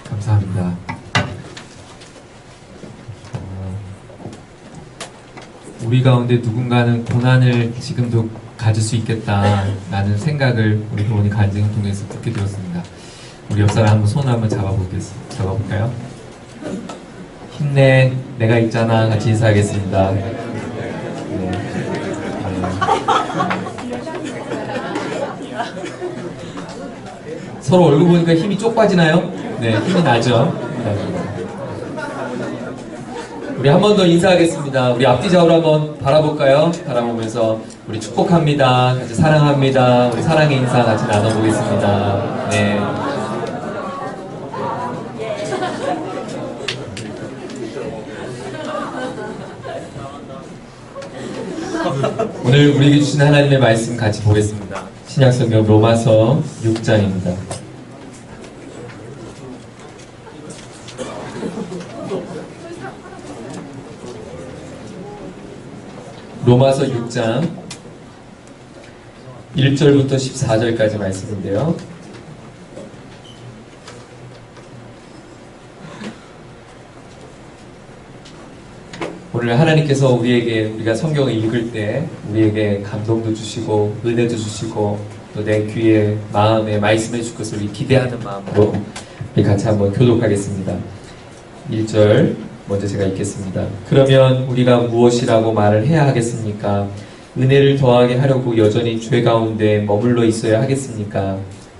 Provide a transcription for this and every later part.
감사합니다. 우리 가운데 누군가는 고난을 지금도 가질 수 있겠다라는 생각을 우리 부모님 간증을 통해서 듣게 되었습니다. 우리 옆 사람 한번 손을 한번 잡아볼까요? 힘내, 내가 있잖아. 같이 인사하겠습니다. 네. 서로 얼굴 보니까 힘이 쪽 빠지나요? 네, 힘이 나죠? 네. 우리 한 번 더 인사하겠습니다. 우리 앞뒤좌우로 한번 바라볼까요? 바라보면서 우리 축복합니다. 같이 사랑합니다. 우리 사랑의 인사 같이 나눠보겠습니다. 네. 오늘 우리에게 주신 하나님의 말씀 같이 보겠습니다. 신약성경 로마서 6장입니다. 로마서 6장 1절부터 14절까지 말씀인데요. 오늘 하나님께서 우리가 성경을 읽을 때 우리에게 감동도 주시고 은혜도 주시고 또 내 귀에 마음에 말씀해 줄 것을 기대하는 마음으로 우리 같이 한번 교독하겠습니다. 1절 먼저 제가 읽겠습니다. 그러면 우리가 무엇이라고 말을 해야 하겠습니까? 은혜를 더하게 하려고 여전히 죄 가운데 머물러 있어야 하겠습니까?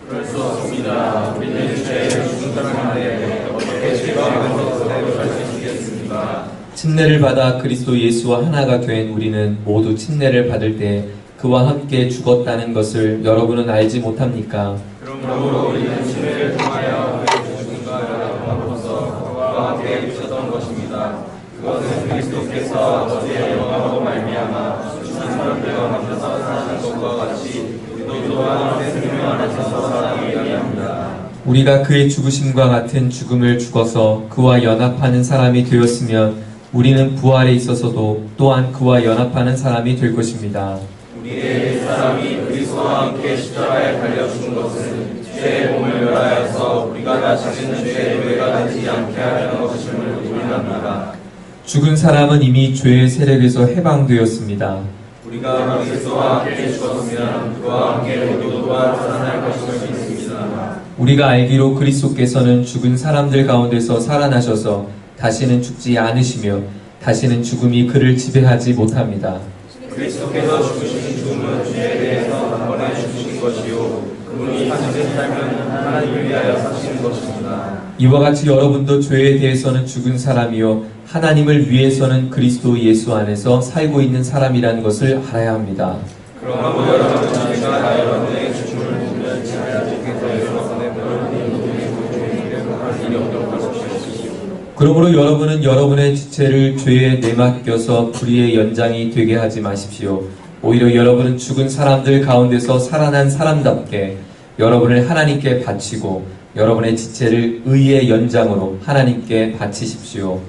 그럴 수 없습니다. 우리는 죄에 죽은 사람인데 어떻게 죄 가운데서 그대로 살 수 있겠습니까? 침례를 받아 그리스도 예수와 하나가 된 우리는 모두 침례를 받을 때 그와 함께 죽었다는 것을 여러분은 알지 못합니까? 그러므로 우리는 침례를 통하여 그의 죽음과 연합함으로써 그와 함께 있었던 것입니다. 그것은 그리스도께서 아버지의 영광으로 말미암아 죽은 사람들 가운데서 사는 것과 같이 우리도 또한 새 생명 안에서 살아가기 위함이다. 우리가 그의 죽으심과 같은 죽음을 죽어서 그와 연합하는 사람이 되었으면 우리는 부활에 있어서도 또한 그와 연합하는 사람이 될 것입니다. 우리의 옛사람이 그리스도와 함께 십자가에 달려 죽은 것은 죄의 몸을 멸하여서 우리가 다시는 죄의 노예가 되지 않게 하려는 것임을 우리는 압니다. 죽은 사람은 이미 죄의 세력에서 해방되었습니다. 우리가 그리스도와 함께 죽었으면 그와 함께 우리도 또한 살아날 것임을 믿습니다. 우리가 알기로 그리스도께서는 죽은 사람들 가운데서 살아나셔서 다시는 죽지 않으시며 다시는 죽음이 그를 지배하지 못합니다. 그리스도께서 죽으신 죽음은 죄에 대해서 단번에 죽으신 것이요 그분이 다시는 살면 하나님을 위하여 사시는 것입니다. 이와 같이 여러분도 죄에 대해서는 죽은 사람이요 하나님을 위해서는 그리스도 예수 안에서 살고 있는 사람이라는 것을 알아야 합니다. 그러므로 여러분은 제가 여러분의 죽음을 보면 주께서 예수께서 할 일이 없도록 하십시오. 그러므로 여러분은 여러분의 지체를 죄에 내맡겨서 불의의 연장이 되게 하지 마십시오. 오히려 여러분은 죽은 사람들 가운데서 살아난 사람답게 여러분을 하나님께 바치고 여러분의 지체를 의의 연장으로 하나님께 바치십시오.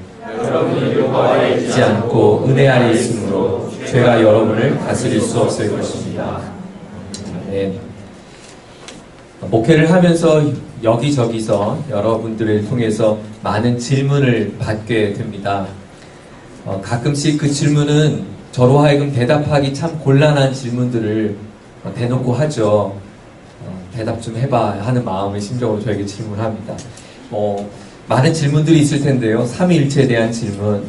여러분이 여호와에 있지 않고 은혜 아래 있으므로 죄가 여러분을 다스릴 수 없을 것입니다. 네. 목회를 하면서 여기저기서 여러분들을 통해서 많은 질문을 받게 됩니다. 가끔씩 그 질문은 저로 하여금 대답하기 참 곤란한 질문들을 대놓고 하죠. 대답 좀 해봐 하는 마음의 심정으로 저에게 질문합니다. 많은 질문들이 있을 텐데요. 삼위일체에 대한 질문,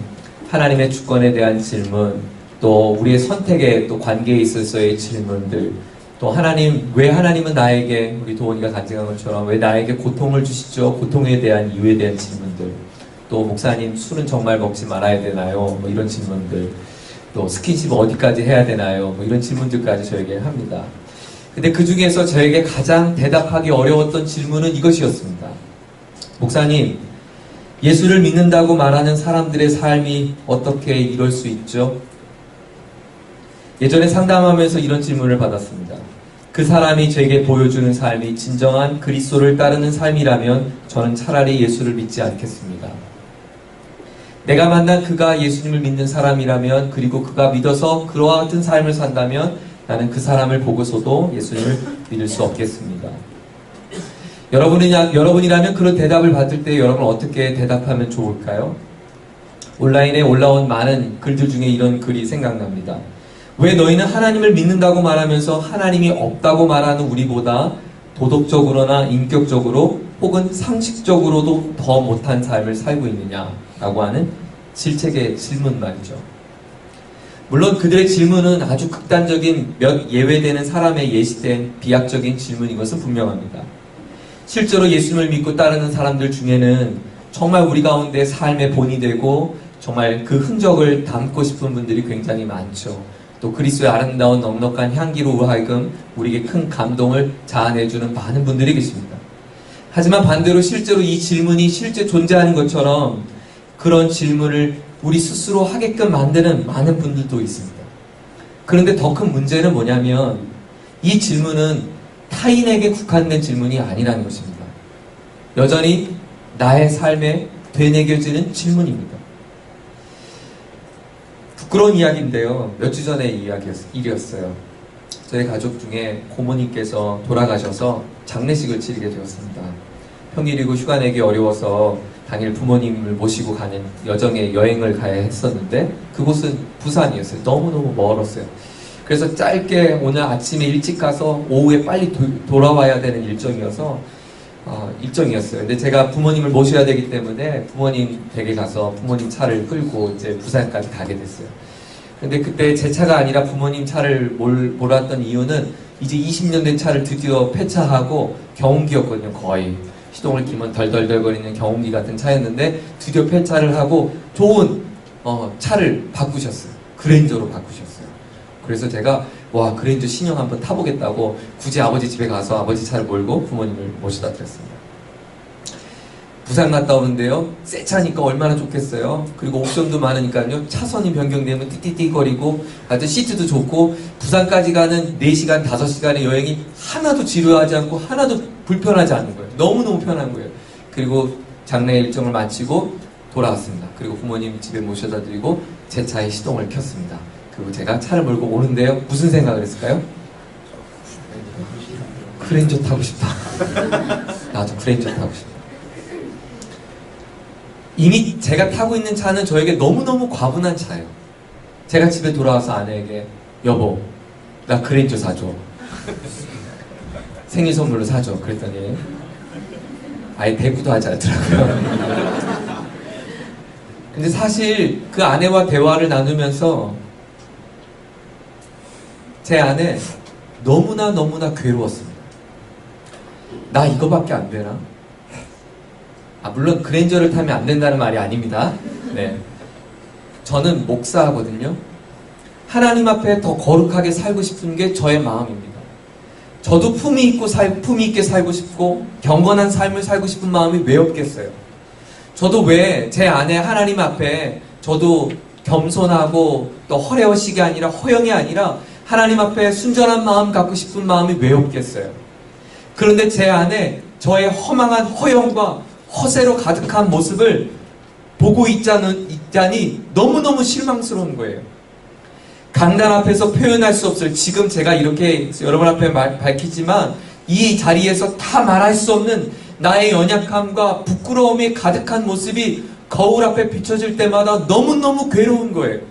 하나님의 주권에 대한 질문, 또 우리의 선택에 또 관계에 있어서의 질문들, 또 왜 하나님은 나에게, 우리 도원이가 간증한 것처럼 왜 나에게 고통을 주시죠? 고통에 대한 이유에 대한 질문들, 또 목사님 술은 정말 먹지 말아야 되나요? 이런 질문들, 또 스킨십 어디까지 해야 되나요? 이런 질문들까지 저에게 합니다. 근데 그 중에서 저에게 가장 대답하기 어려웠던 질문은 이것이었습니다. 목사님, 예수를 믿는다고 말하는 사람들의 삶이 어떻게 이럴 수 있죠? 예전에 상담하면서 이런 질문을 받았습니다. 그 사람이 제게 보여주는 삶이 진정한 그리스도를 따르는 삶이라면 저는 차라리 예수를 믿지 않겠습니다. 내가 만난 그가 예수님을 믿는 사람이라면, 그리고 그가 믿어서 그와 같은 삶을 산다면 나는 그 사람을 보고서도 예수님을 믿을 수 없겠습니다. 여러분이라면 그런 대답을 받을 때 여러분 어떻게 대답하면 좋을까요? 온라인에 올라온 많은 글들 중에 이런 글이 생각납니다. 왜 너희는 하나님을 믿는다고 말하면서 하나님이 없다고 말하는 우리보다 도덕적으로나 인격적으로 혹은 상식적으로도 더 못한 삶을 살고 있느냐라고 하는 질책의 질문 말이죠. 물론 그들의 질문은 아주 극단적인 몇 예외되는 사람에 예시된 비약적인 질문인 것은 분명합니다. 실제로 예수님을 믿고 따르는 사람들 중에는 정말 우리 가운데 삶의 본이 되고 정말 그 흔적을 담고 싶은 분들이 굉장히 많죠. 또 그리스도의 아름다운 넉넉한 향기로 하여금 우리에게 큰 감동을 자아내주는 많은 분들이 계십니다. 하지만 반대로 실제로 이 질문이 실제 존재하는 것처럼 그런 질문을 우리 스스로 하게끔 만드는 많은 분들도 있습니다. 그런데 더 큰 문제는 뭐냐면 이 질문은 타인에게 국한된 질문이 아니라는 것입니다. 여전히 나의 삶에 되새겨지는 질문입니다. 부끄러운 이야기인데요. 몇 주 전의 일이었어요. 저희 가족 중에 고모님께서 돌아가셔서 장례식을 치르게 되었습니다. 평일이고 휴가 내기 어려워서 당일 부모님을 모시고 가는 여정의 여행을 가야 했었는데 그곳은 부산이었어요. 너무너무 멀었어요. 그래서 짧게 오늘 아침에 일찍 가서 오후에 빨리 돌아와야 되는 일정이었어요. 근데 제가 부모님을 모셔야 되기 때문에 부모님 댁에 가서 부모님 차를 끌고 이제 부산까지 가게 됐어요. 근데 그때 제 차가 아니라 부모님 차를 몰았던 이유는 이제 20년 된 차를 드디어 폐차하고 경운기였거든요. 거의 시동을 끼면 덜덜덜거리는 경운기 같은 차였는데 드디어 폐차를 하고 좋은 차를 바꾸셨어요. 그랜저로 바꾸셨어요. 그래서 제가 와 그랜저 신형 한번 타보겠다고 굳이 아버지 집에 가서 아버지 차를 몰고 부모님을 모시다 드렸습니다. 부산 갔다 오는데요. 새 차니까 얼마나 좋겠어요. 그리고 옵션도 많으니까요. 차선이 변경되면 띠띠띠거리고 하여튼 시트도 좋고 부산까지 가는 4시간, 5시간의 여행이 하나도 지루하지 않고 하나도 불편하지 않는 거예요. 너무너무 편한 거예요. 그리고 장례 일정을 마치고 돌아왔습니다. 그리고 부모님 집에 모셔다 드리고 제 차에 시동을 켰습니다. 그리고 제가 차를 몰고 오는데요. 무슨 생각을 했을까요? 그랜저 타고 싶다. 나도 그랜저 타고 싶다. 이미 제가 타고 있는 차는 저에게 너무너무 과분한 차예요. 제가 집에 돌아와서 아내에게 여보, 나 그랜저 사줘. 생일 선물로 사줘. 그랬더니 아예 대꾸도 하지 않더라고요. 근데 사실 그 아내와 대화를 나누면서 제 안에 너무나 괴로웠습니다. 나 이거밖에 안 되나? 물론 그랜저를 타면 안 된다는 말이 아닙니다. 네. 저는 목사거든요. 하나님 앞에 더 거룩하게 살고 싶은 게 저의 마음입니다. 저도 품위 있게 살고 싶고 경건한 삶을 살고 싶은 마음이 왜 없겠어요? 저도 왜 제 안에 하나님 앞에 저도 겸손하고 또 허례허식이 아니라 허영이 아니라 하나님 앞에 순전한 마음 갖고 싶은 마음이 왜 없겠어요? 그런데 제 안에 저의 허망한 허영과 허세로 가득한 모습을 보고 있자니 너무너무 실망스러운 거예요. 강단 앞에서 표현할 수 없을 지금 제가 이렇게 여러분 앞에 밝히지만 이 자리에서 다 말할 수 없는 나의 연약함과 부끄러움이 가득한 모습이 거울 앞에 비춰질 때마다 너무너무 괴로운 거예요.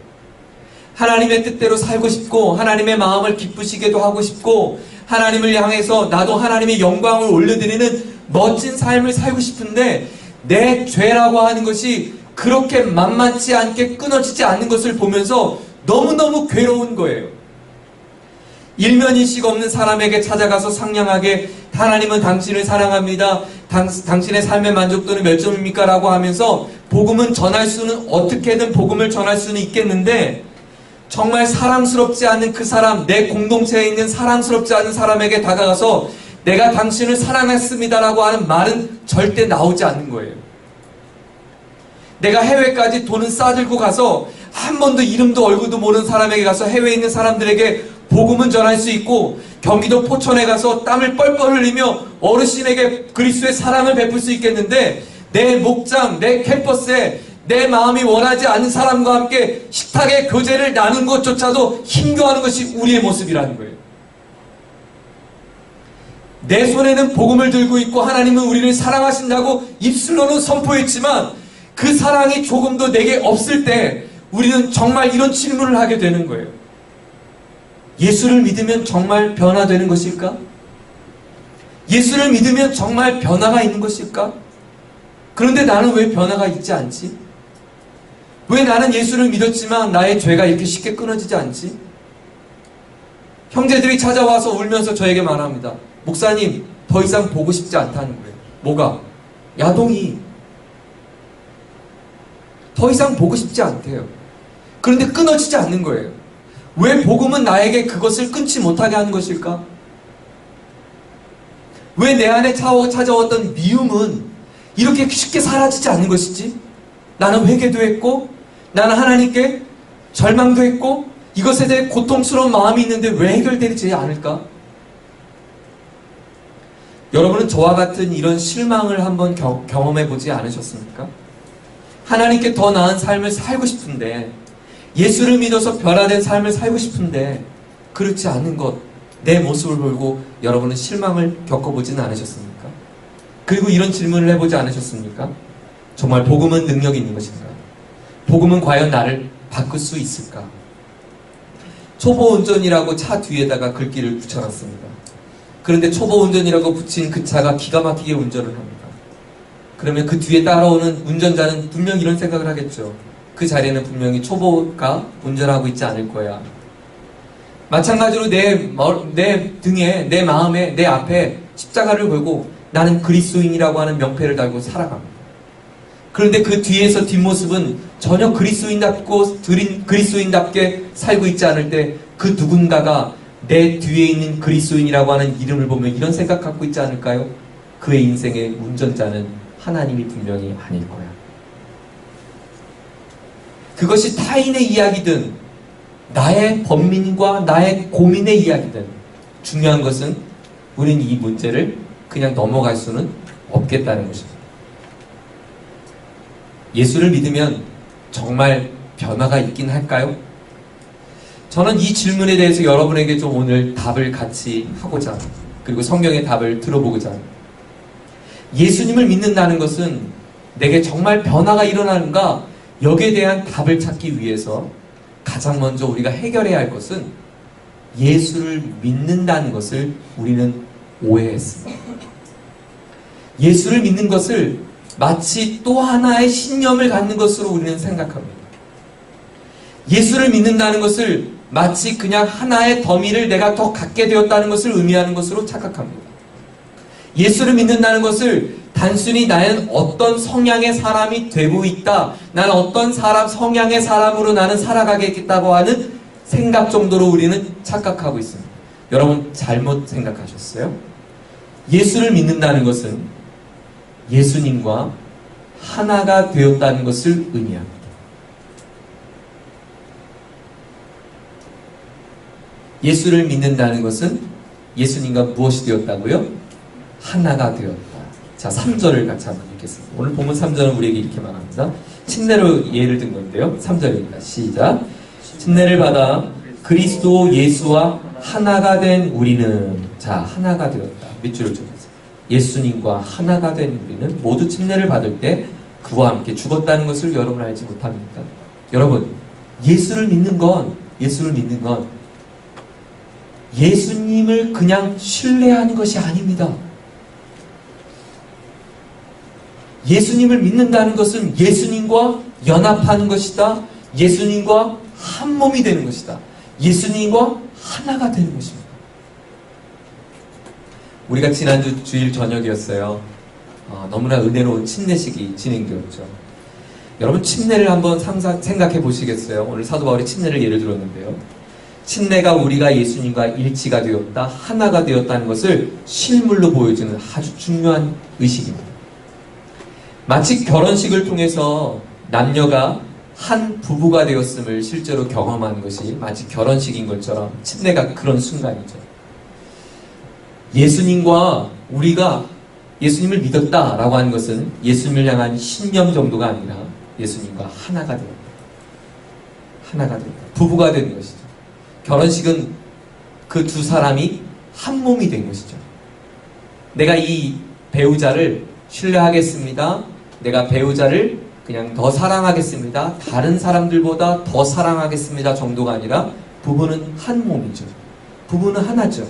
하나님의 뜻대로 살고 싶고 하나님의 마음을 기쁘시게도 하고 싶고 하나님을 향해서 나도 하나님의 영광을 올려드리는 멋진 삶을 살고 싶은데 내 죄라고 하는 것이 그렇게 만만치 않게 끊어지지 않는 것을 보면서 너무너무 괴로운 거예요. 일면일식 없는 사람에게 찾아가서 상냥하게 하나님은 당신을 사랑합니다. 당신의 삶의 만족도는 몇 점입니까? 라고 하면서 복음은 전할 수는 어떻게든 복음을 전할 수는 있겠는데 정말 사랑스럽지 않은 그 사람, 내 공동체에 있는 사랑스럽지 않은 사람에게 다가가서 내가 당신을 사랑했습니다라고 하는 말은 절대 나오지 않는 거예요. 내가 해외까지 돈은 싸들고 가서 한 번도 이름도 얼굴도 모르는 사람에게 가서 해외에 있는 사람들에게 복음은 전할 수 있고 경기도 포천에 가서 땀을 뻘뻘 흘리며 어르신에게 그리스도의 사랑을 베풀 수 있겠는데 내 목장, 내 캠퍼스에 내 마음이 원하지 않는 사람과 함께 식탁의 교제를 나눈 것조차도 힘겨워하는 것이 우리의 모습이라는 거예요. 내 손에는 복음을 들고 있고 하나님은 우리를 사랑하신다고 입술로는 선포했지만 그 사랑이 조금도 내게 없을 때 우리는 정말 이런 질문을 하게 되는 거예요. 예수를 믿으면 정말 변화되는 것일까? 예수를 믿으면 정말 변화가 있는 것일까? 그런데 나는 왜 변화가 있지 않지? 왜 나는 예수를 믿었지만 나의 죄가 이렇게 쉽게 끊어지지 않지? 형제들이 찾아와서 울면서 저에게 말합니다. 목사님, 더 이상 보고 싶지 않다는 거예요. 뭐가? 야동이. 더 이상 보고 싶지 않대요. 그런데 끊어지지 않는 거예요. 왜 복음은 나에게 그것을 끊지 못하게 하는 것일까? 왜 내 안에 찾아왔던 미움은 이렇게 쉽게 사라지지 않는 것이지? 나는 회개도 했고 나는 하나님께 절망도 했고 이것에 대해 고통스러운 마음이 있는데 왜 해결되지 않을까? 여러분은 저와 같은 이런 실망을 한번 경험해 보지 않으셨습니까? 하나님께 더 나은 삶을 살고 싶은데 예수를 믿어서 변화된 삶을 살고 싶은데 그렇지 않은 것, 내 모습을 보고 여러분은 실망을 겪어보지는 않으셨습니까? 그리고 이런 질문을 해보지 않으셨습니까? 정말 복음은 능력이 있는 것인가? 복음은 과연 나를 바꿀 수 있을까? 초보 운전이라고 차 뒤에다가 글귀를 붙여놨습니다. 그런데 초보 운전이라고 붙인 그 차가 기가 막히게 운전을 합니다. 그러면 그 뒤에 따라오는 운전자는 분명 이런 생각을 하겠죠. 그 자리에는 분명히 초보가 운전하고 있지 않을 거야. 마찬가지로 내 등에, 내 마음에, 내 앞에 십자가를 걸고 나는 그리스도인이라고 하는 명패를 달고 살아갑니다. 그런데 그 뒤에서 뒷모습은 전혀 그리스도인답게 살고 있지 않을 때 그 누군가가 내 뒤에 있는 그리스도인이라고 하는 이름을 보면 이런 생각 갖고 있지 않을까요? 그의 인생의 운전자는 하나님이 분명히 아닐 거야. 그것이 타인의 이야기든 나의 번민과 나의 고민의 이야기든 중요한 것은 우리는 이 문제를 그냥 넘어갈 수는 없겠다는 것입니다. 예수를 믿으면 정말 변화가 있긴 할까요? 저는 이 질문에 대해서 여러분에게 좀 오늘 답을 같이 하고자 그리고 성경의 답을 들어보고자 합니다. 예수님을 믿는다는 것은 내게 정말 변화가 일어나는가? 여기에 대한 답을 찾기 위해서 가장 먼저 우리가 해결해야 할 것은 예수를 믿는다는 것을 우리는 오해했습니다. 예수를 믿는 것을 마치 또 하나의 신념을 갖는 것으로 우리는 생각합니다. 예수를 믿는다는 것을 마치 그냥 하나의 더미를 내가 더 갖게 되었다는 것을 의미하는 것으로 착각합니다. 예수를 믿는다는 것을 단순히 나는 어떤 성향의 사람이 되고 있다. 나는 어떤 성향의 사람으로 나는 살아가겠다고 하는 생각 정도로 우리는 착각하고 있습니다. 여러분 잘못 생각하셨어요? 예수를 믿는다는 것은 예수님과 하나가 되었다는 것을 의미합니다. 예수를 믿는다는 것은 예수님과 무엇이 되었다고요? 하나가 되었다. 자, 3절을 같이 한번 읽겠습니다. 오늘 본문 3절은 우리에게 이렇게 말합니다. 침례로 예를 든 건데요. 3절입니다. 시작. 침례를 받아 그리스도 예수와 하나가 된 우리는 자, 하나가 되었다. 밑줄을 쳐보세요. 예수님과 하나가 된 우리는 모두 침례를 받을 때 그와 함께 죽었다는 것을 여러분 알지 못합니까? 여러분, 예수를 믿는 건 예수님을 그냥 신뢰하는 것이 아닙니다. 예수님을 믿는다는 것은 예수님과 연합하는 것이다. 예수님과 한 몸이 되는 것이다. 예수님과 하나가 되는 것입니다. 우리가 지난주 주일 저녁이었어요. 너무나 은혜로운 침례식이 진행되었죠. 여러분 침례를 한번 생각해 보시겠어요? 오늘 사도 바울이 침례를 예를 들었는데요. 침례가 우리가 예수님과 일치가 되었다, 하나가 되었다는 것을 실물로 보여주는 아주 중요한 의식입니다. 마치 결혼식을 통해서 남녀가 한 부부가 되었음을 실제로 경험하는 것이 마치 결혼식인 것처럼 침례가 그런 순간이죠. 예수님과 우리가 예수님을 믿었다라고 하는 것은 예수님을 향한 신념 정도가 아니라 예수님과 하나가 됩니다. 하나가 됩니다. 부부가 되는 것이죠. 결혼식은 그 두 사람이 한 몸이 된 것이죠. 내가 이 배우자를 신뢰하겠습니다. 내가 배우자를 그냥 더 사랑하겠습니다. 다른 사람들보다 더 사랑하겠습니다 정도가 아니라 부부는 한 몸이죠. 부부는 하나죠.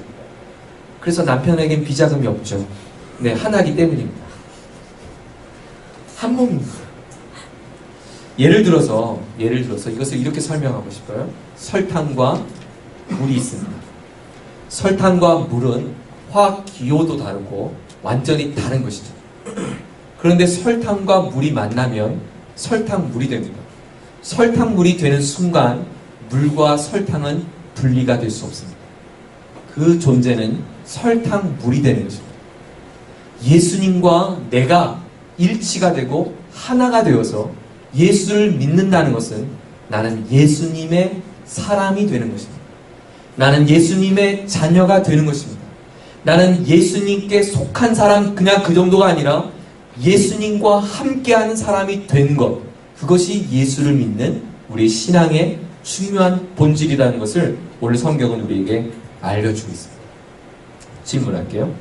그래서 남편에겐 비자금이 없죠. 네, 하나이기 때문입니다. 한 몸입니다. 예를 들어서 이것을 이렇게 설명하고 싶어요. 설탕과 물이 있습니다. 설탕과 물은 화학 기호도 다르고 완전히 다른 것이죠. 그런데 설탕과 물이 만나면 설탕물이 됩니다. 설탕물이 되는 순간 물과 설탕은 분리가 될 수 없습니다. 그 존재는 설탕물이 되는 것입니다. 예수님과 내가 일치가 되고 하나가 되어서 예수를 믿는다는 것은 나는 예수님의 사람이 되는 것입니다. 나는 예수님의 자녀가 되는 것입니다. 나는 예수님께 속한 사람, 그냥 그 정도가 아니라 예수님과 함께하는 사람이 된 것, 그것이 예수를 믿는 우리 신앙의 중요한 본질이라는 것을 오늘 성경은 우리에게 알려주고 있습니다. 질문할게요.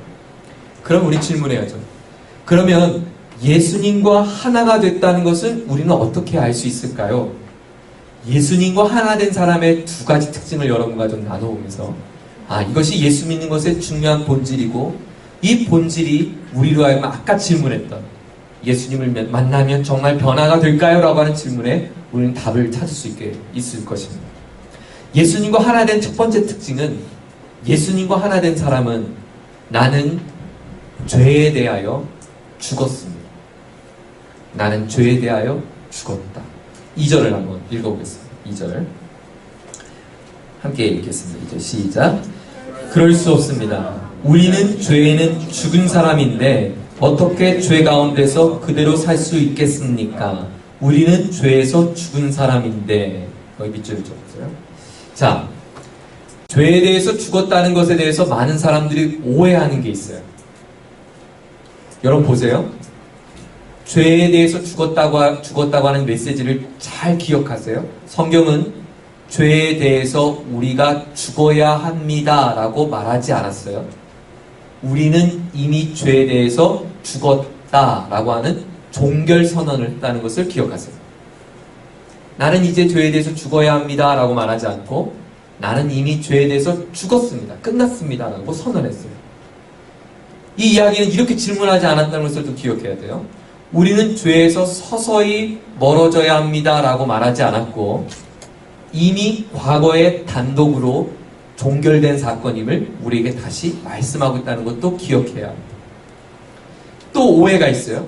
그럼 우리 질문해야죠. 그러면 예수님과 하나가 됐다는 것을 우리는 어떻게 알 수 있을까요? 예수님과 하나 된 사람의 두 가지 특징을 여러분과 좀 나눠보면서 이것이 예수 믿는 것의 중요한 본질이고 이 본질이 우리로 하여금 아까 질문했던 예수님을 만나면 정말 변화가 될까요? 라고 하는 질문에 우리는 답을 찾을 수 있을 것입니다. 예수님과 하나 된 첫 번째 특징은 예수님과 하나 된 사람은 나는 죄에 대하여 죽었습니다. 나는 죄에 대하여 죽었다. 2절을 한번 읽어보겠습니다. 2절 함께 읽겠습니다. 2절 시작. 그럴 수 없습니다. 우리는 죄에는 죽은 사람인데 어떻게 죄 가운데서 그대로 살 수 있겠습니까? 우리는 죄에서 죽은 사람인데 거기 밑줄을 줬어요. 자, 죄에 대해서 죽었다는 것에 대해서 많은 사람들이 오해하는 게 있어요. 여러분 보세요. 죄에 대해서 죽었다고 하는 메시지를 잘 기억하세요. 성경은 죄에 대해서 우리가 죽어야 합니다 라고 말하지 않았어요. 우리는 이미 죄에 대해서 죽었다 라고 하는 종결 선언을 했다는 것을 기억하세요. 나는 이제 죄에 대해서 죽어야 합니다 라고 말하지 않고 나는 이미 죄에 대해서 죽었습니다. 끝났습니다 라고 선언했어요. 이 이야기는 이렇게 질문하지 않았다는 것을 또 기억해야 돼요. 우리는 죄에서 서서히 멀어져야 합니다 라고 말하지 않았고 이미 과거의 단독으로 종결된 사건임을 우리에게 다시 말씀하고 있다는 것도 기억해야 합니다. 또 오해가 있어요.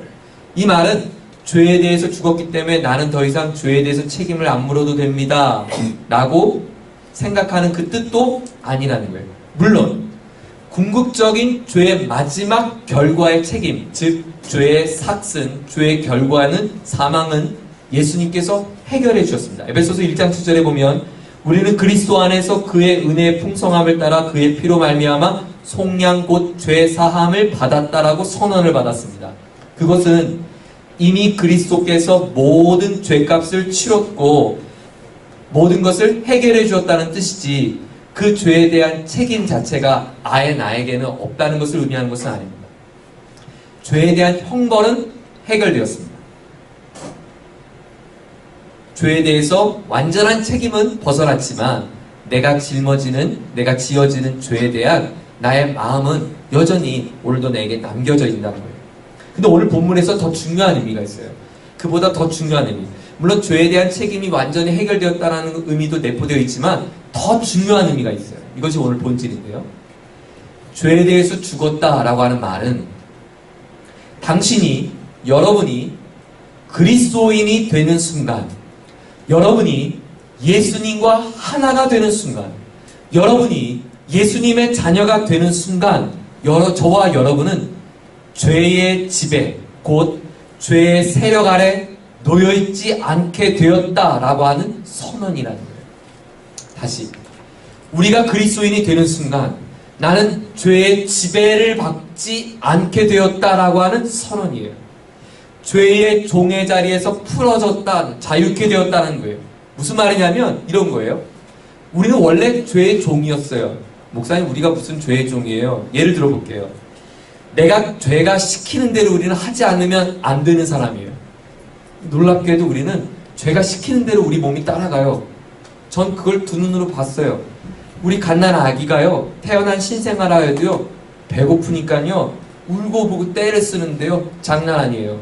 이 말은 죄에 대해서 죽었기 때문에 나는 더 이상 죄에 대해서 책임을 안 물어도 됩니다 라고 생각하는 그 뜻도 아니라는 거예요. 물론 궁극적인 죄의 마지막 결과의 책임, 즉 죄의 삭슨, 죄의 결과는 사망은 예수님께서 해결해 주셨습니다. 에베소서 1장 7절에 보면 우리는 그리스도 안에서 그의 은혜의 풍성함을 따라 그의 피로 말미암아 속량 곧 죄 사함을 받았다라고 선언을 받았습니다. 그것은 이미 그리스도께서 모든 죄값을 치렀고 모든 것을 해결해 주었다는 뜻이지 그 죄에 대한 책임 자체가 아예 나에게는 없다는 것을 의미하는 것은 아닙니다. 죄에 대한 형벌은 해결되었습니다. 죄에 대해서 완전한 책임은 벗어났지만 내가 지어지는 죄에 대한 나의 마음은 여전히 오늘도 내게 남겨져 있다는 거예요. 근데 오늘 본문에서 더 중요한 의미가 있어요. 그보다 더 중요한 의미. 물론 죄에 대한 책임이 완전히 해결되었다는 의미도 내포되어 있지만 더 중요한 의미가 있어요. 이것이 오늘 본질인데요. 죄에 대해서 죽었다라고 하는 말은 여러분이 그리스도인이 되는 순간, 여러분이 예수님과 하나가 되는 순간, 여러분이 예수님의 자녀가 되는 순간, 저와 여러분은 죄의 지배, 곧 죄의 세력 아래 놓여있지 않게 되었다라고 하는 선언이라는 거예요. 다시, 우리가 그리스도인이 되는 순간 나는 죄의 지배를 받지 않게 되었다라고 하는 선언이에요. 죄의 종의 자리에서 풀어졌다, 자유케 되었다는 거예요. 무슨 말이냐면 이런 거예요. 우리는 원래 죄의 종이었어요. 목사님, 우리가 무슨 죄의 종이에요? 예를 들어 볼게요. 죄가 시키는 대로 우리는 하지 않으면 안 되는 사람이에요. 놀랍게도 우리는 죄가 시키는 대로 우리 몸이 따라가요. 전 그걸 두 눈으로 봤어요. 우리 갓난 아기가요, 태어난 신생아라도요, 배고프니까요, 울고 보고 떼를 쓰는데요, 장난 아니에요.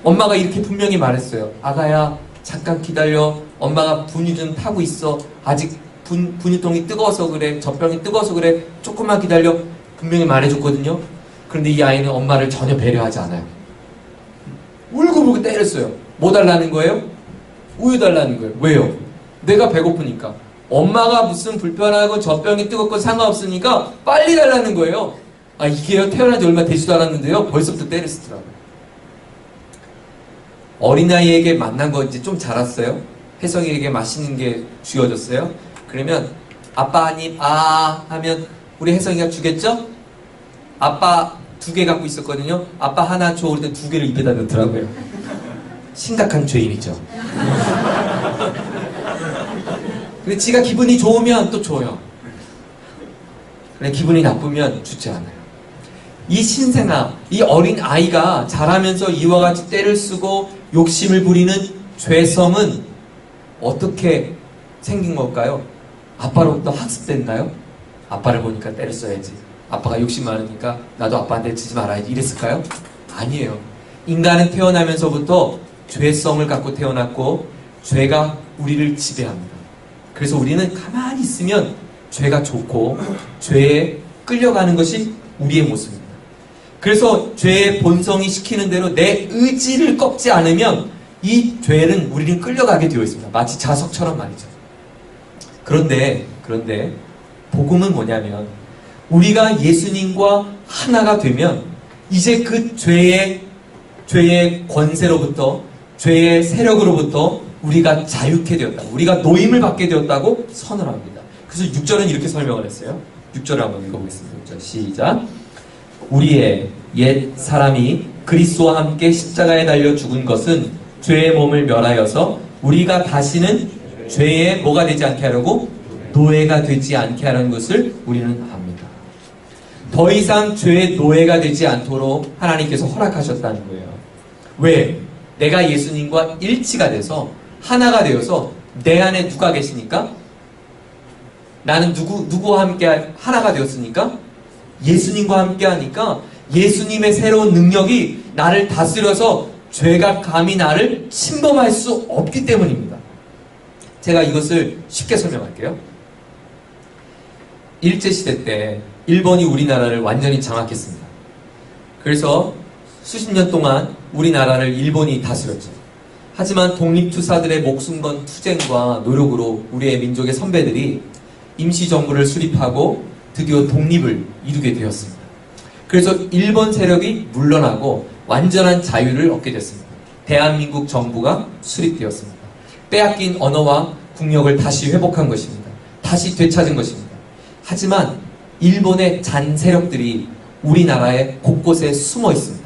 엄마가 이렇게 분명히 말했어요. 아가야, 잠깐 기다려. 엄마가 분유 좀 타고 있어. 아직 분유통이 뜨거워서 그래. 젖병이 뜨거워서 그래. 조금만 기다려. 분명히 말해줬거든요. 그런데 이 아이는 엄마를 전혀 배려하지 않아요. 울고 보고 떼를 써요. 뭐 달라는 거예요? 우유 달라는 거예요. 왜요? 내가 배고프니까. 엄마가 무슨 불편하고 젖병이 뜨겁고 상관없으니까 빨리 달라는 거예요. 아, 이게요, 태어난 지 얼마 되지도 않았는데요, 벌써부터 떼를 쓰더라고요. 어린아이에게 만난 거 이제 좀 자랐어요. 혜성이에게 맛있는 게 쥐어졌어요. 그러면 아빠 한 입, 하면 우리 혜성이가 주겠죠? 아빠 2개 갖고 있었거든요. 아빠 하나 줘. 그럴 때 2개를 입에다 넣더라고요. 심각한 죄인이죠. 근데 지가 기분이 좋으면 또 줘요. 그래, 기분이 나쁘면 주지 않아요. 이 신생아, 이 어린 아이가 자라면서 이와 같이 떼를 쓰고 욕심을 부리는 죄성은 어떻게 생긴 걸까요? 아빠로부터 학습됐나요? 아빠를 보니까 때를 써야지. 아빠가 욕심 많으니까 나도 아빠한테 치지 말아야지. 이랬을까요? 아니에요. 인간은 태어나면서부터 죄성을 갖고 태어났고 죄가 우리를 지배합니다. 그래서 우리는 가만히 있으면 죄가 좋고 죄에 끌려가는 것이 우리의 모습입니다. 그래서 죄의 본성이 시키는 대로 내 의지를 꺾지 않으면 이 죄는 우리는 끌려가게 되어 있습니다. 마치 자석처럼 말이죠. 그런데 복음은 뭐냐면 우리가 예수님과 하나가 되면 이제 그 죄의 권세로부터 죄의 세력으로부터 우리가 자유케 되었다. 우리가 노임을 받게 되었다고 선언을 합니다. 그래서 6절은 이렇게 설명을 했어요. 6절을 한번 읽어보겠습니다. 6절 시작. 우리의 옛 사람이 그리스도와 함께 십자가에 달려 죽은 것은 죄의 몸을 멸하여서 우리가 다시는 죄의 뭐가 되지 않게 하려고? 노예가 되지 않게 하는 것을 우리는 압니다. 더 이상 죄의 노예가 되지 않도록 하나님께서 허락하셨다는 거예요. 왜? 내가 예수님과 일치가 돼서 하나가 되어서 내 안에 누가 계시니까? 나는 누구와 함께 하나가 되었으니까? 예수님과 함께 하니까 예수님의 새로운 능력이 나를 다스려서 죄가 감히 나를 침범할 수 없기 때문입니다. 제가 이것을 쉽게 설명할게요. 일제시대 때 일본이 우리나라를 완전히 장악했습니다. 그래서 수십 년 동안 우리나라를 일본이 다스렸죠. 하지만 독립투사들의 목숨 건 투쟁과 노력으로 우리의 민족의 선배들이 임시정부를 수립하고 드디어 독립을 이루게 되었습니다. 그래서 일본 세력이 물러나고 완전한 자유를 얻게 됐습니다. 대한민국 정부가 수립되었습니다. 빼앗긴 언어와 국력을 다시 회복한 것입니다. 다시 되찾은 것입니다. 하지만 일본의 잔 세력들이 우리나라의 곳곳에 숨어 있습니다.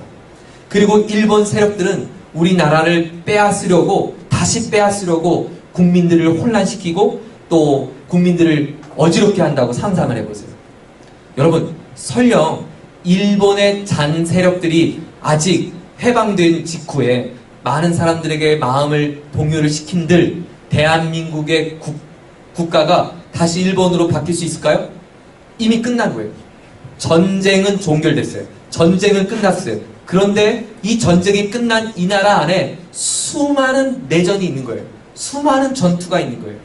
그리고 일본 세력들은 우리나라를 다시 빼앗으려고 국민들을 혼란시키고 또 국민들을 어지럽게 한다고 상상을 해보세요. 여러분, 설령 일본의 잔 세력들이 아직 해방된 직후에 많은 사람들에게 마음을 동요를 시킨들 대한민국의 국가가 다시 일본으로 바뀔 수 있을까요? 이미 끝난 거예요. 전쟁은 종결됐어요. 전쟁은 끝났어요. 그런데 이 전쟁이 끝난 이 나라 안에 수많은 내전이 있는 거예요. 수많은 전투가 있는 거예요.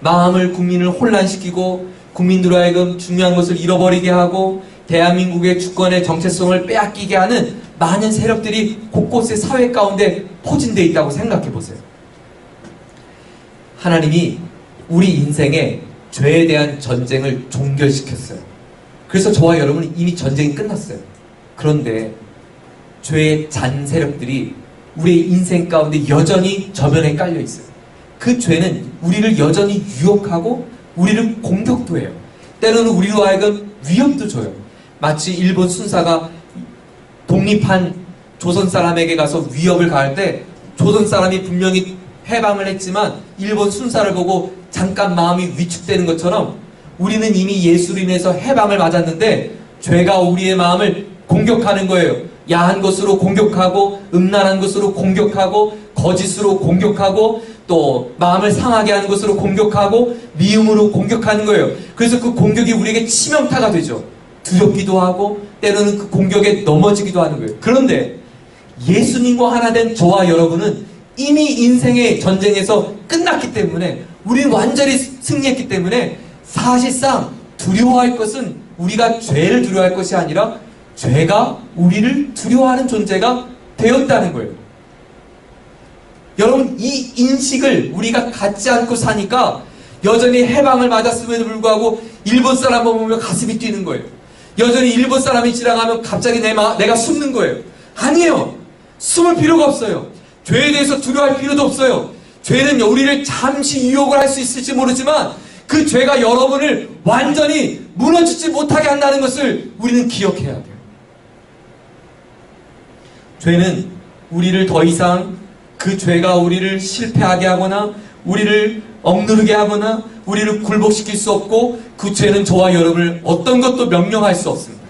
마음을 국민을 혼란시키고 국민들로 하여금 중요한 것을 잃어버리게 하고 대한민국의 주권의 정체성을 빼앗기게 하는 많은 세력들이 곳곳의 사회 가운데 포진되어 있다고 생각해 보세요. 하나님이 우리 인생에 죄에 대한 전쟁을 종결시켰어요. 그래서 저와 여러분은 이미 전쟁이 끝났어요. 그런데 죄의 잔 세력들이 우리의 인생 가운데 여전히 저변에 깔려 있어요. 그 죄는 우리를 여전히 유혹하고 우리를 공격도 해요. 때로는 우리로 하여금 위협도 줘요. 마치 일본 순사가 독립한 조선 사람에게 가서 위협을 가할 때 조선 사람이 분명히 해방을 했지만 일본 순사를 보고 잠깐 마음이 위축되는 것처럼 우리는 이미 예수로 인해서 해방을 맞았는데 죄가 우리의 마음을 공격하는 거예요. 야한 것으로 공격하고 음란한 것으로 공격하고 거짓으로 공격하고 또 마음을 상하게 하는 것으로 공격하고 미움으로 공격하는 거예요. 그래서 그 공격이 우리에게 치명타가 되죠. 두렵기도 하고 때로는 그 공격에 넘어지기도 하는 거예요. 그런데 예수님과 하나 된 저와 여러분은 이미 인생의 전쟁에서 끝났기 때문에 우리는 완전히 승리했기 때문에 사실상 두려워할 것은 우리가 죄를 두려워할 것이 아니라 죄가 우리를 두려워하는 존재가 되었다는 거예요. 여러분, 이 인식을 우리가 갖지 않고 사니까 여전히 해방을 맞았음에도 불구하고 일본 사람 보면 가슴이 뛰는 거예요. 여전히 일본 사람이 지나가면 갑자기 내가 숨는 거예요. 아니에요. 숨을 필요가 없어요. 죄에 대해서 두려워할 필요도 없어요. 죄는 우리를 잠시 유혹을 할 수 있을지 모르지만 그 죄가 여러분을 완전히 무너지지 못하게 한다는 것을 우리는 기억해야 돼요. 죄는 우리를 더 이상 그 죄가 우리를 실패하게 하거나 우리를 억누르게 하거나 우리를 굴복시킬 수 없고 그 죄는 저와 여러분을 어떤 것도 명령할 수 없습니다.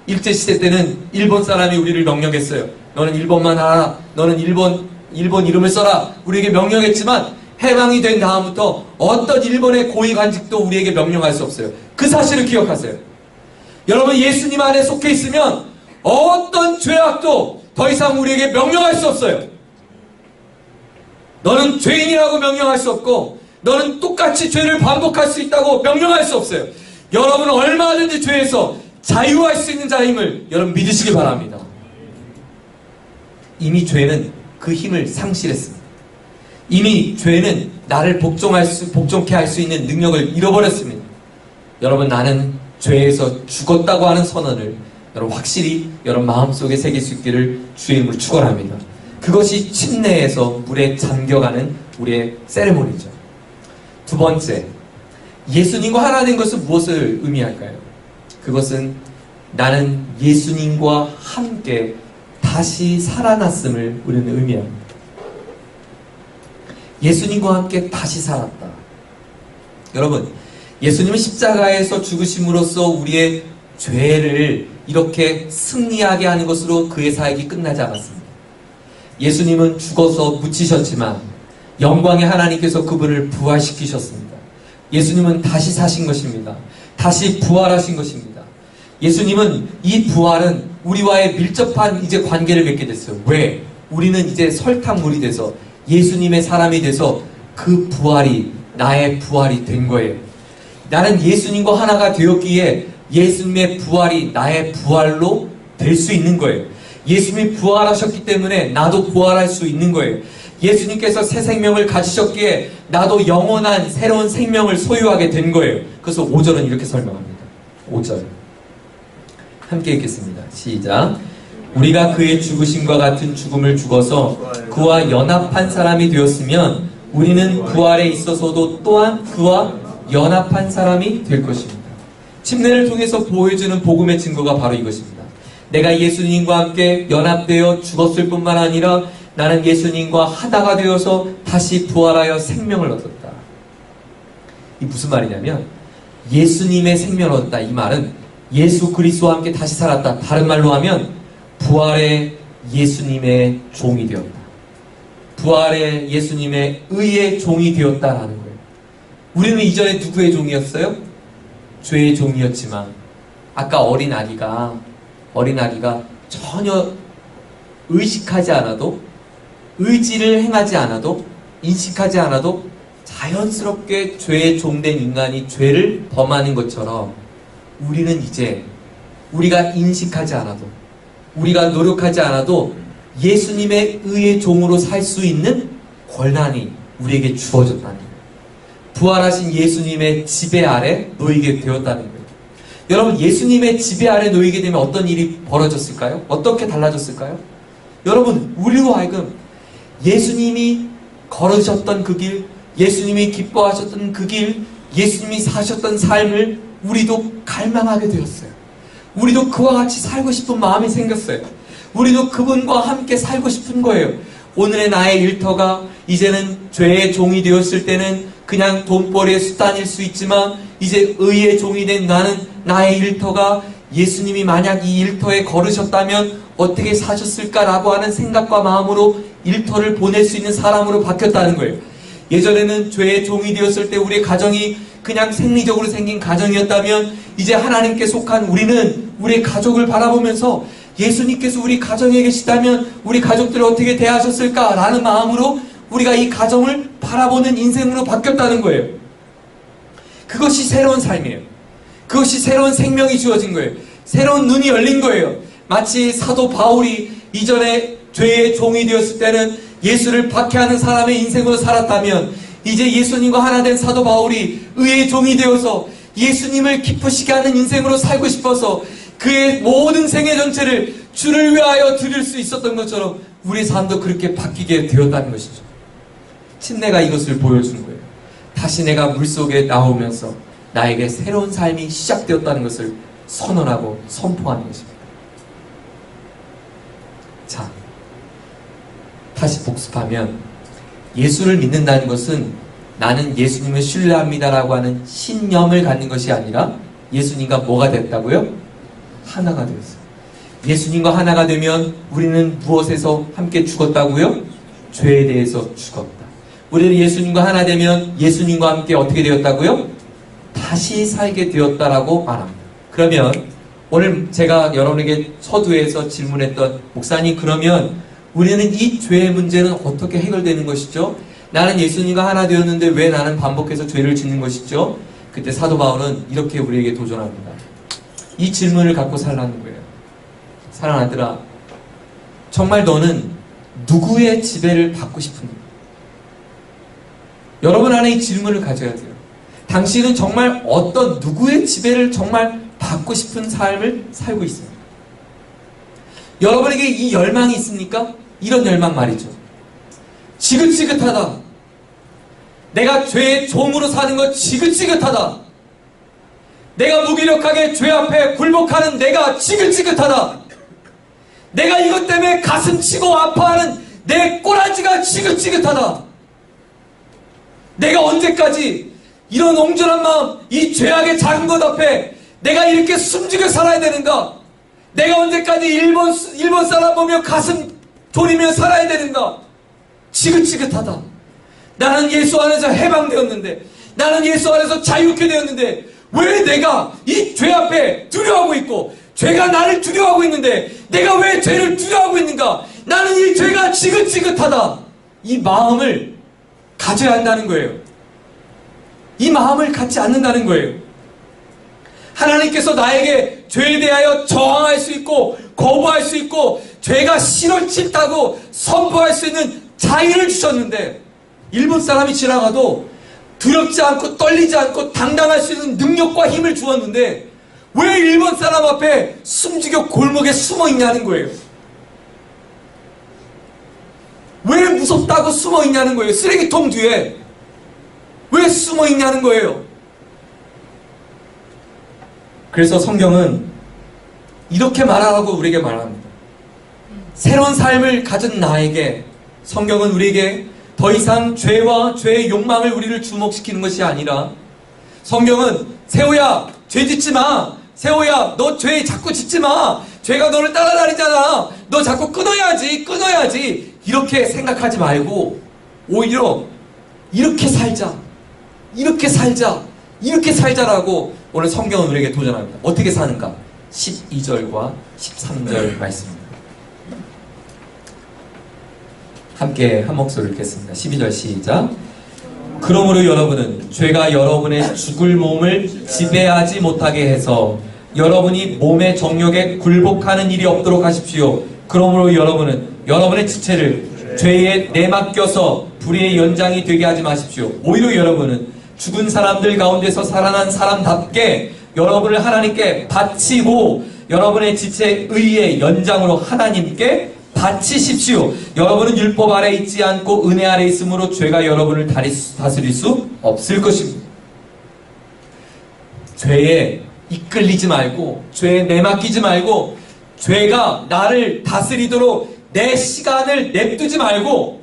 일제시대 때는 일본 사람이 우리를 명령했어요. 너는 일본만 하라. 너는 일본 이름을 써라. 우리에게 명령했지만 해방이 된 다음부터 어떤 일본의 고위관직도 우리에게 명령할 수 없어요. 그 사실을 기억하세요. 여러분, 예수님 안에 속해 있으면 어떤 죄악도 더 이상 우리에게 명령할 수 없어요. 너는 죄인이라고 명령할 수 없고 너는 똑같이 죄를 반복할 수 있다고 명령할 수 없어요. 여러분은 얼마든지 죄에서 자유할 수 있는 자임을 여러분 믿으시기 바랍니다. 이미 죄는 그 힘을 상실했습니다. 이미 죄는 나를 복종케 할 수 있는 능력을 잃어버렸습니다. 여러분, 나는 죄에서 죽었다고 하는 선언을 여러분 확실히 여러분 마음속에 새길 수 있기를 주의 이름으로 축원합니다. 그것이 침례에서 물에 잠겨가는 우리의 세레모니죠. 두 번째, 예수님과 하나 된 것은 무엇을 의미할까요? 그것은 나는 예수님과 함께 다시 살아났음을 우리는 의미합니다. 예수님과 함께 다시 살았다. 여러분, 예수님은 십자가에서 죽으심으로써 우리의 죄를 이렇게 승리하게 하는 것으로 그의 사역이 끝나지 않았습니다. 예수님은 죽어서 묻히셨지만 영광의 하나님께서 그분을 부활시키셨습니다. 예수님은 다시 사신 것입니다. 다시 부활하신 것입니다. 예수님은 이 부활은 우리와의 밀접한 이제 관계를 맺게 됐어요. 왜? 우리는 이제 설탕물이 돼서 예수님의 사람이 돼서 그 부활이 나의 부활이 된 거예요. 나는 예수님과 하나가 되었기에 예수님의 부활이 나의 부활로 될 수 있는 거예요. 예수님이 부활하셨기 때문에 나도 부활할 수 있는 거예요. 예수님께서 새 생명을 가지셨기에 나도 영원한 새로운 생명을 소유하게 된 거예요. 그래서 5절은 이렇게 설명합니다. 5절 함께 읽겠습니다. 시작. 우리가 그의 죽으심과 같은 죽음을 죽어서 그와 연합한 사람이 되었으면 우리는 부활에 있어서도 또한 그와 연합한 사람이 될 것입니다. 침례를 통해서 보여주는 복음의 증거가 바로 이것입니다. 내가 예수님과 함께 연합되어 죽었을 뿐만 아니라 나는 예수님과 하나가 되어서 다시 부활하여 생명을 얻었다. 이 무슨 말이냐면 예수님의 생명을 얻었다. 이 말은 예수 그리스도와 함께 다시 살았다. 다른 말로 하면 부활의 예수님의 종이 되었다. 부활의 예수님의 의의 종이 되었다라는 거예요. 우리는 이전에 누구의 종이었어요? 죄의 종이었지만 아까 어린아기가 전혀 의식하지 않아도 의지를 행하지 않아도 인식하지 않아도 자연스럽게 죄의 종된 인간이 죄를 범하는 것처럼 우리는 이제 우리가 인식하지 않아도 우리가 노력하지 않아도 예수님의 의의 종으로 살 수 있는 권한이 우리에게 주어졌다는 거예요. 부활하신 예수님의 지배 아래 놓이게 되었다는 거예요. 여러분, 예수님의 지배 아래 놓이게 되면 어떤 일이 벌어졌을까요? 어떻게 달라졌을까요? 여러분, 우리로 하여금 예수님이 걸으셨던 그 길, 예수님이 기뻐하셨던 그 길, 예수님이 사셨던 삶을 우리도 갈망하게 되었어요. 우리도 그와 같이 살고 싶은 마음이 생겼어요. 우리도 그분과 함께 살고 싶은 거예요. 오늘의 나의 일터가 이제는 죄의 종이 되었을 때는 그냥 돈벌이의 수단일 수 있지만 이제 의의 종이 된 나는 나의 일터가 예수님이 만약 이 일터에 걸으셨다면 어떻게 사셨을까라고 하는 생각과 마음으로 일터를 보낼 수 있는 사람으로 바뀌었다는 거예요. 예전에는 죄의 종이 되었을 때 우리의 가정이 그냥 생리적으로 생긴 가정이었다면 이제 하나님께 속한 우리는 우리의 가족을 바라보면서 예수님께서 우리 가정에 계시다면 우리 가족들을 어떻게 대하셨을까라는 마음으로 우리가 이 가정을 바라보는 인생으로 바뀌었다는 거예요. 그것이 새로운 삶이에요. 그것이 새로운 생명이 주어진 거예요. 새로운 눈이 열린 거예요. 마치 사도 바울이 이전에 죄의 종이 되었을 때는 예수를 박해하는 사람의 인생으로 살았다면 이제 예수님과 하나 된 사도 바울이 의의 종이 되어서 예수님을 기쁘시게 하는 인생으로 살고 싶어서 그의 모든 생애 전체를 주를 위하여 드릴 수 있었던 것처럼 우리의 삶도 그렇게 바뀌게 되었다는 것이죠. 침례가 이것을 보여주는 거예요. 다시 내가 물속에 나오면서 나에게 새로운 삶이 시작되었다는 것을 선언하고 선포하는 것입니다. 자, 다시 복습하면 예수를 믿는다는 것은 나는 예수님을 신뢰합니다라고 하는 신념을 갖는 것이 아니라 예수님과 뭐가 됐다고요? 하나가 되었어요. 예수님과 하나가 되면 우리는 무엇에서 함께 죽었다고요? 죄에 대해서 죽었다. 우리는 예수님과 하나 되면 예수님과 함께 어떻게 되었다고요? 다시 살게 되었다라고 말합니다. 그러면 오늘 제가 여러분에게 서두에서 질문했던 목사님, 그러면 우리는 이 죄의 문제는 어떻게 해결되는 것이죠? 나는 예수님과 하나 되었는데 왜 나는 반복해서 죄를 짓는 것이죠? 그때 사도 바울은 이렇게 우리에게 도전합니다. 이 질문을 갖고 살라는 거예요. 사랑하는 아들아, 정말 너는 누구의 지배를 받고 싶은가? 여러분 안에 이 질문을 가져야 돼요. 당신은 정말 어떤 누구의 지배를 정말 받고 싶은 삶을 살고 있습니다. 여러분에게 이 열망이 있습니까? 이런 열망 말이죠. 지긋지긋하다. 내가 죄의 종으로 사는 것 지긋지긋하다. 내가 무기력하게 죄 앞에 굴복하는 내가 지긋지긋하다. 내가 이것 때문에 가슴 치고 아파하는 내 꼬라지가 지긋지긋하다. 내가 언제까지 이런 옹졸한 마음, 이 죄악의 작은 것 앞에 내가 이렇게 숨죽여 살아야 되는가? 내가 언제까지 일본 사람 보며 가슴 졸이며 살아야 되는가? 지긋지긋하다. 나는 예수 안에서 해방되었는데, 나는 예수 안에서 자유케 되었는데 왜 내가 이 죄 앞에 두려워하고 있고 죄가 나를 두려워하고 있는데 내가 왜 죄를 두려워하고 있는가? 나는 이 죄가 지긋지긋하다. 이 마음을 가져야 한다는 거예요. 이 마음을 갖지 않는다는 거예요. 하나님께서 나에게 죄에 대하여 저항할 수 있고 거부할 수 있고 죄가 싫다고 선포할 수 있는 자유를 주셨는데 일본 사람이 지나가도 두렵지 않고 떨리지 않고 당당할 수 있는 능력과 힘을 주었는데 왜 일본 사람 앞에 숨죽여 골목에 숨어 있냐는 거예요. 왜 무섭다고 숨어 있냐는 거예요. 쓰레기통 뒤에 왜 숨어 있냐는 거예요. 그래서 성경은 이렇게 말하라고 우리에게 말합니다. 새로운 삶을 가진 나에게 성경은 우리에게 더 이상 죄와 죄의 욕망을 우리를 주목시키는 것이 아니라 성경은 세호야 죄 짓지 마. 세호야 너 죄 자꾸 짓지 마. 죄가 너를 따라다니잖아. 너 자꾸 끊어야지. 이렇게 생각하지 말고 오히려 이렇게 살자라고 오늘 성경은 우리에게 도전합니다. 어떻게 사는가? 12절과 13절 말씀입니다. 함께 한 목소리를 읽겠습니다. 12절 시작. 그러므로 여러분은 죄가 여러분의 죽을 몸을 지배하지 못하게 해서 여러분이 몸의 정욕에 굴복하는 일이 없도록 하십시오. 그러므로 여러분은 여러분의 지체를 죄에 내맡겨서 불의의 연장이 되게 하지 마십시오. 오히려 여러분은 죽은 사람들 가운데서 살아난 사람답게 여러분을 하나님께 바치고 여러분의 지체 의의 연장으로 하나님께 바치십시오. 여러분은 율법 아래 있지 않고 은혜 아래 있으므로 죄가 여러분을 다스릴 수 없을 것입니다. 죄에 이끌리지 말고 죄에 내맡기지 말고 죄가 나를 다스리도록 내 시간을 냅두지 말고,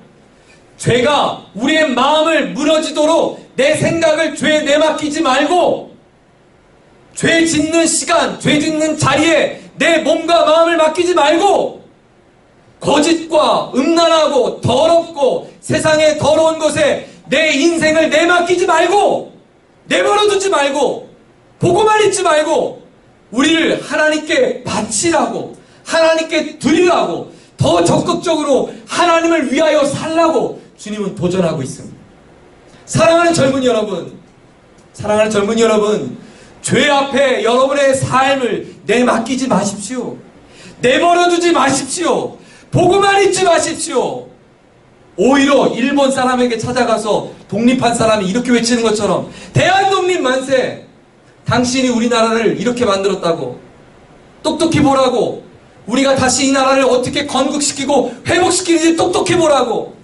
죄가 우리의 마음을 무너지도록 내 생각을 죄에 내맡기지 말고, 죄 짓는 시간, 죄 짓는 자리에 내 몸과 마음을 맡기지 말고, 거짓과 음란하고 더럽고 세상의 더러운 것에 내 인생을 내맡기지 말고, 내버려두지 말고, 보고만 있지 말고, 우리를 하나님께 바치라고, 하나님께 드리라고, 더 적극적으로 하나님을 위하여 살라고 주님은 도전하고 있습니다. 사랑하는 젊은이 여러분, 사랑하는 젊은이 여러분, 죄 앞에 여러분의 삶을 내맡기지 마십시오. 내버려두지 마십시오. 보고만 있지 마십시오. 오히려 일본 사람에게 찾아가서 독립한 사람이 이렇게 외치는 것처럼, 대한독립 만세! 당신이 우리나라를 이렇게 만들었다고, 똑똑히 보라고, 우리가 다시 이 나라를 어떻게 건국시키고 회복시키는지 똑똑히 보라고,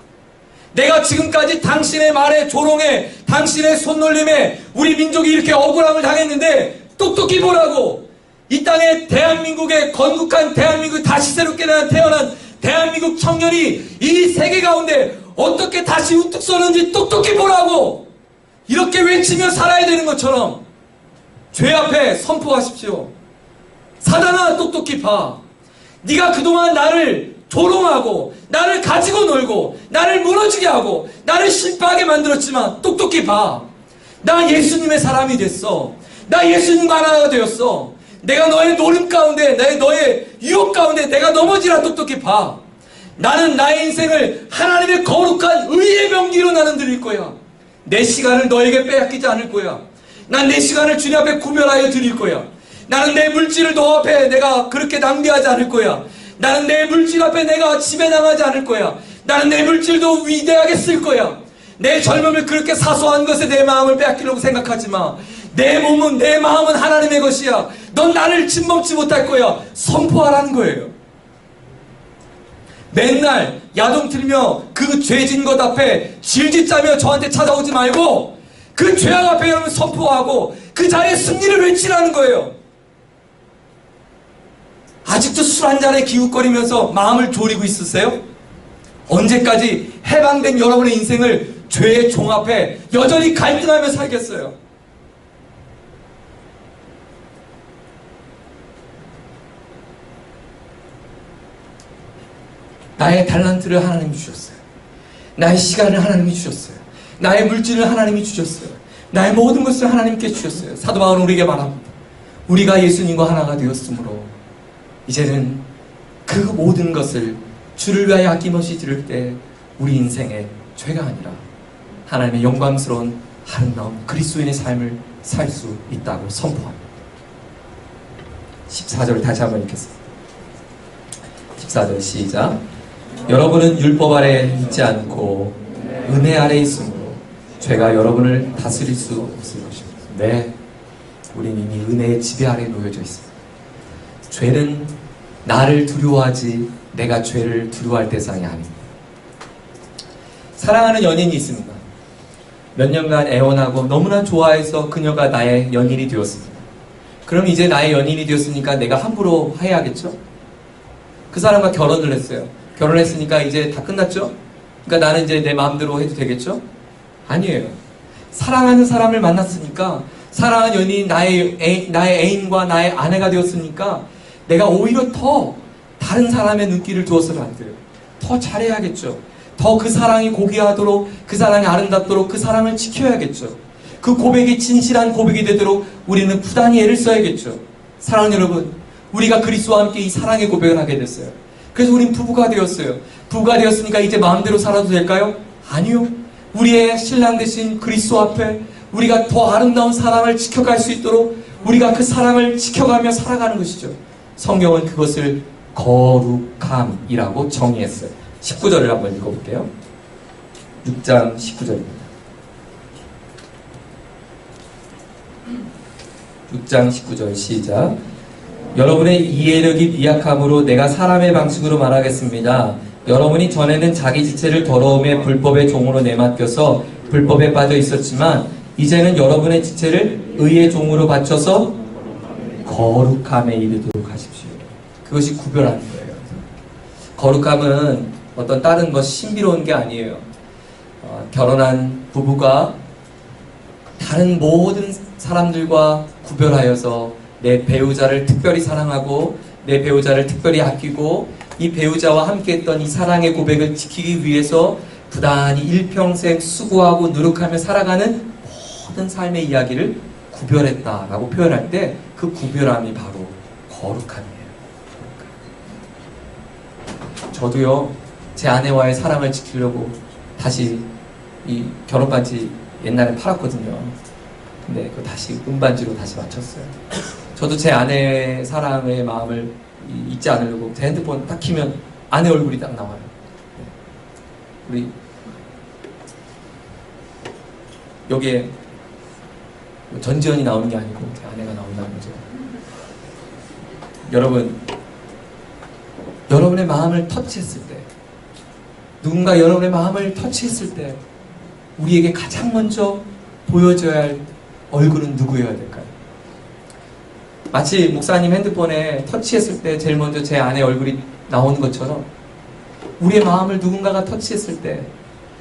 내가 지금까지 당신의 말에 조롱해, 당신의 손놀림에 우리 민족이 이렇게 억울함을 당했는데 똑똑히 보라고, 이 땅에 대한민국의 건국한 대한민국, 다시 새롭게 태어난 대한민국 청년이 이 세계 가운데 어떻게 다시 우뚝 서는지 똑똑히 보라고, 이렇게 외치며 살아야 되는 것처럼 죄 앞에 선포하십시오. 사단아, 똑똑히 봐. 네가 그동안 나를 조롱하고 나를 가지고 놀고 나를 무너지게 하고 나를 실패하게 만들었지만 똑똑히 봐. 나 예수님의 사람이 됐어. 나 예수님과 하나가 되었어. 내가 너의 노름 가운데, 너의 유혹 가운데 내가 넘어지라 똑똑히 봐. 나는 나의 인생을 하나님의 거룩한 의의 명기로 나는 드릴 거야. 내 시간을 너에게 빼앗기지 않을 거야. 난 내 시간을 주님 앞에 구별하여 드릴 거야. 나는 내 물질을 너 앞에 내가 그렇게 낭비하지 않을 거야. 나는 내 물질 앞에 내가 지배당하지 않을 거야. 나는 내 물질도 위대하게 쓸 거야. 내 젊음을 그렇게 사소한 것에 내 마음을 빼앗기려고 생각하지 마. 내 몸은, 내 마음은 하나님의 것이야. 넌 나를 침범치 못할 거야. 선포하라는 거예요. 맨날 야동 틀며 그 죄진 것 앞에 질짓자며 저한테 찾아오지 말고, 그 죄악 앞에 여러분 선포하고 그 자리에 승리를 외치라는 거예요. 아직도 술 한 잔에 기웃거리면서 마음을 졸이고 있으세요? 언제까지 해방된 여러분의 인생을 죄의 종 앞에 여전히 갈등하며 살겠어요? 나의 달란트를 하나님이 주셨어요. 나의 시간을 하나님이 주셨어요. 나의 물질을 하나님이 주셨어요. 나의 모든 것을 하나님께 주셨어요. 사도 바울은 우리에게 말합니다. 우리가 예수님과 하나가 되었으므로 이제는 그 모든 것을 주를 위하여 아낌없이 드릴 때 우리 인생의 죄가 아니라 하나님의 영광스러운 아름다운 그리스도인의 삶을 살 수 있다고 선포합니다. 14절 다시 한번 읽겠습니다. 14절 시작. 여러분은 율법 아래 있지 않고 은혜 아래 있으므로 죄가 여러분을 다스릴 수 없을 것입니다. 네, 우린 이미 은혜의 지배 아래 놓여져 있습니다. 죄는 나를 두려워하지 내가 죄를 두려워할 대상이 아닙니다. 사랑하는 연인이 있습니다. 몇 년간 애원하고 너무나 좋아해서 그녀가 나의 연인이 되었습니다. 그럼 이제 나의 연인이 되었으니까 내가 함부로 해야겠죠? 그 사람과 결혼을 했어요. 결혼했으니까 이제 다 끝났죠? 그러니까 나는 이제 내 마음대로 해도 되겠죠? 아니에요. 사랑하는 사람을 만났으니까, 사랑하는 연인이 나의 애인과 나의 아내가 되었으니까 내가 오히려 더 다른 사람의 눈길을 두어서는 안 돼요. 더 잘해야겠죠. 더 그 사랑이 고귀하도록, 그 사랑이 아름답도록 그 사랑을 지켜야겠죠. 그 고백이 진실한 고백이 되도록 우리는 부단히 애를 써야겠죠. 사랑하는 여러분, 우리가 그리스도와 함께 이 사랑의 고백을 하게 됐어요. 그래서 우린 부부가 되었어요. 부부가 되었으니까 이제 마음대로 살아도 될까요? 아니요. 우리의 신랑 되신 그리스도 앞에 우리가 더 아름다운 사랑을 지켜갈 수 있도록 우리가 그 사랑을 지켜가며 살아가는 것이죠. 성경은 그것을 거룩함이라고 정의했어요. 19절을 한번 읽어볼게요. 6장 19절입니다. 6장 19절 시작. 여러분의 이해력이 미약함으로 내가 사람의 방식으로 말하겠습니다. 여러분이 전에는 자기 지체를 더러움의 불법의 종으로 내맡겨서 불법에 빠져 있었지만 이제는 여러분의 지체를 의의 종으로 바쳐서 거룩함에 이르도록 하십시오. 그것이 구별하는 거예요. 거룩함은 어떤 다른 신비로운 게 아니에요. 결혼한 부부가 다른 모든 사람들과 구별하여서 내 배우자를 특별히 사랑하고 내 배우자를 특별히 아끼고 이 배우자와 함께했던 이 사랑의 고백을 지키기 위해서 부단히 일평생 수고하고 노력하며 살아가는 모든 삶의 이야기를 구별했다라고 표현할 때 그 구별함이 바로 거룩함이에요. 저도요, 제 아내와의 사랑을 지키려고 다시 이 결혼반지 옛날에 팔았거든요. 근데 그거 다시 은반지로 다시 맞췄어요. 저도 제 아내의 사랑의 마음을 잊지 않으려고 제 핸드폰 딱 키면 아내 얼굴이 딱 나와요. 우리 여기에 전지현이 나오는 게 아니고 제 아내가 나온다는 거죠. 여러분, 여러분의 마음을 터치했을 때, 누군가 여러분의 마음을 터치했을 때 우리에게 가장 먼저 보여줘야 할 얼굴은 누구여야 될까요? 마치 목사님 핸드폰에 터치했을 때 제일 먼저 제 아내 얼굴이 나오는 것처럼 우리의 마음을 누군가가 터치했을 때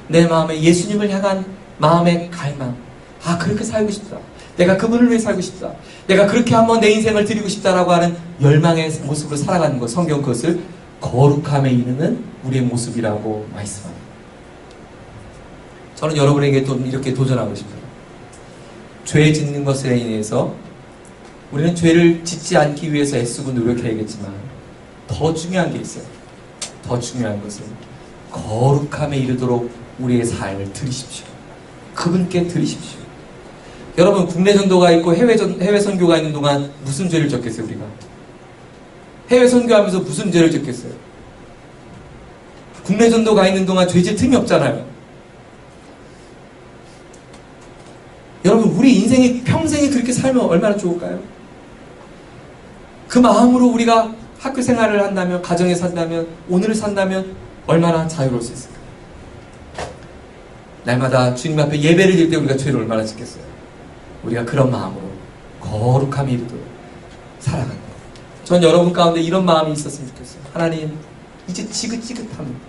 내 마음에 예수님을 향한 마음의 갈망, 아, 그렇게 살고 싶다, 내가 그분을 위해 살고 싶다, 내가 그렇게 한번 내 인생을 드리고 싶다라고 하는 열망의 모습으로 살아가는 것, 성경 그것을 거룩함에 이르는 우리의 모습이라고 말씀합니다. 저는 여러분에게 또 이렇게 도전하고 싶어요. 죄 짓는 것에 인해서 우리는 죄를 짓지 않기 위해서 애쓰고 노력해야겠지만 더 중요한 게 있어요. 더 중요한 것은 거룩함에 이르도록 우리의 삶을 드리십시오. 그분께 드리십시오. 여러분, 국내 전도가 있고 해외 선교가 있는 동안 무슨 죄를 졌겠어요, 우리가? 해외 선교하면서 무슨 죄를 졌겠어요? 국내 전도가 있는 동안 죄질 틈이 없잖아요. 여러분, 우리 인생이 평생에 그렇게 살면 얼마나 좋을까요? 그 마음으로 우리가 학교 생활을 한다면, 가정에 산다면, 오늘을 산다면 얼마나 자유로울 수 있을까요? 날마다 주님 앞에 예배를 드릴 때 우리가 죄를 얼마나 짓겠어요? 우리가 그런 마음으로 거룩함이 이르도록 살아가는 거예요. 전 여러분 가운데 이런 마음이 있었으면 좋겠어요. 하나님, 이제 지긋지긋합니다.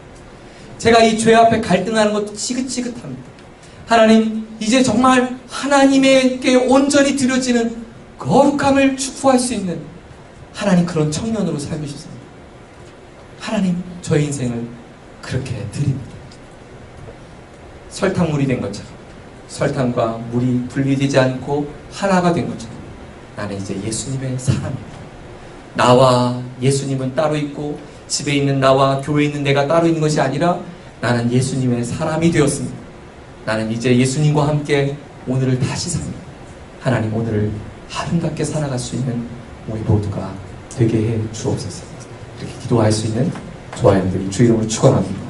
제가 이 죄 앞에 갈등하는 것도 지긋지긋합니다. 하나님, 이제 정말 하나님에게 온전히 드려지는 거룩함을 축복할 수 있는 하나님, 그런 청년으로 살고 싶습니다. 하나님, 저의 인생을 그렇게 드립니다. 설탕물이 된 것처럼, 설탕과 물이 분리되지 않고 하나가 된 것처럼 나는 이제 예수님의 사람입니다. 나와 예수님은 따로 있고 집에 있는 나와 교회에 있는 내가 따로 있는 것이 아니라 나는 예수님의 사람이 되었습니다. 나는 이제 예수님과 함께 오늘을 다시 삽니다. 하나님, 오늘을 아름답게 살아갈 수 있는 우리 모두가 되게 해 주옵소서. 이렇게 기도할 수 있는 좋아요들이 주 이름으로 축원합니다.